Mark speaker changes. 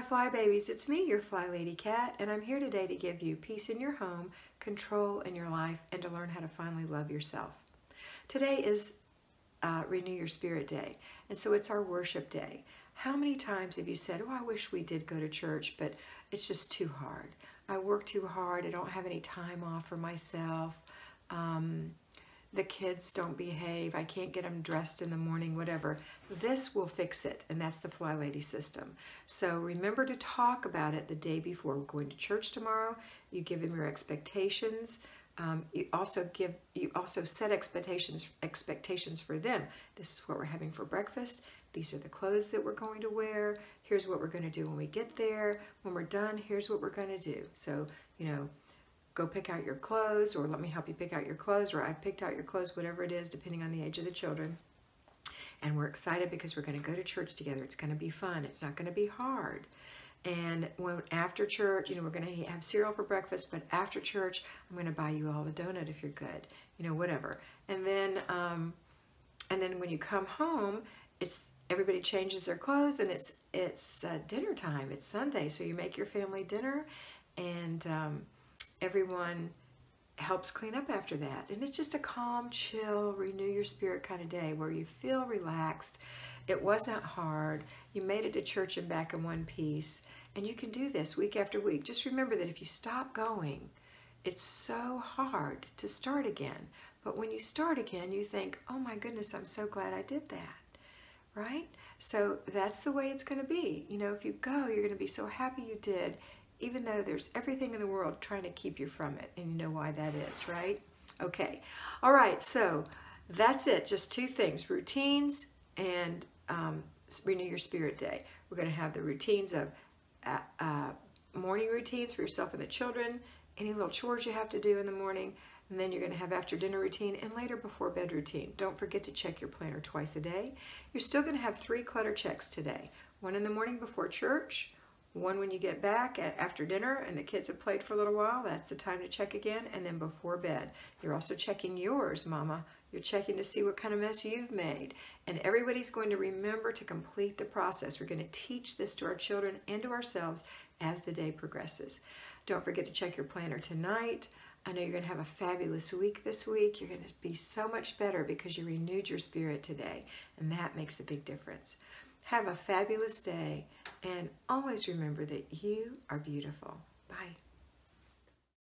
Speaker 1: Fly Babies, it's me, your FlyLady Kat, and I'm here today to give you peace in your home, control in your life, and to learn how to finally love yourself. Today is Renew Your Spirit Day, and so it's our worship day. How many times have you said, oh, I wish we did go to church, but it's just too hard. I work too hard, I don't have any time off for myself. The kids don't behave, I can't get them dressed in the morning, whatever. This will fix it, and that's the FlyLady system. So remember to talk about it the day before. We're going to church tomorrow. You give them your expectations. You also set expectations for them. This is what we're having for breakfast. These are the clothes that we're going to wear. Here's what we're going to do when we get there. When we're done, here's what we're going to do. So, you know, go pick out your clothes, or let me help you pick out your clothes, or I've picked out your clothes, whatever it is, depending on the age of the children. And we're excited because we're going to go to church together. It's going to be fun. It's not going to be hard. And when after church, you know, we're going to have cereal for breakfast, but after church, I'm going to buy you all the donut if you're good, you know, whatever. And then when you come home, everybody changes their clothes, and it's dinner time. It's Sunday, so you make your family dinner, and everyone helps clean up after that. And it's just a calm, chill, renew your spirit kind of day where you feel relaxed. It wasn't hard. You made it to church and back in one piece. And you can do this week after week. Just remember that if you stop going, it's so hard to start again. But when you start again, you think, oh my goodness, I'm so glad I did that. Right? So that's the way it's going to be. You know, if you go, you're going to be so happy you did, even though there's everything in the world trying to keep you from it. And you know why that is, right? Okay. All right. So that's it. Just two things, routines and Renew Your Spirit Day. We're going to have the routines of morning routines for yourself and the children, any little chores you have to do in the morning, and then you're going to have after dinner routine and later before bed routine. Don't forget to check your planner twice a day. You're still going to have 3 clutter checks today. One in the morning before church, one when you get back after dinner and the kids have played for a little while. That's the time to check again, and then before bed. You're also checking yours, Mama. You're checking to see what kind of mess you've made. And everybody's going to remember to complete the process. We're going to teach this to our children and to ourselves as the day progresses. Don't forget to check your planner tonight. I know you're going to have a fabulous week this week. You're going to be so much better because you renewed your spirit today, and that makes a big difference. Have a fabulous day, and always remember that you are beautiful. Bye.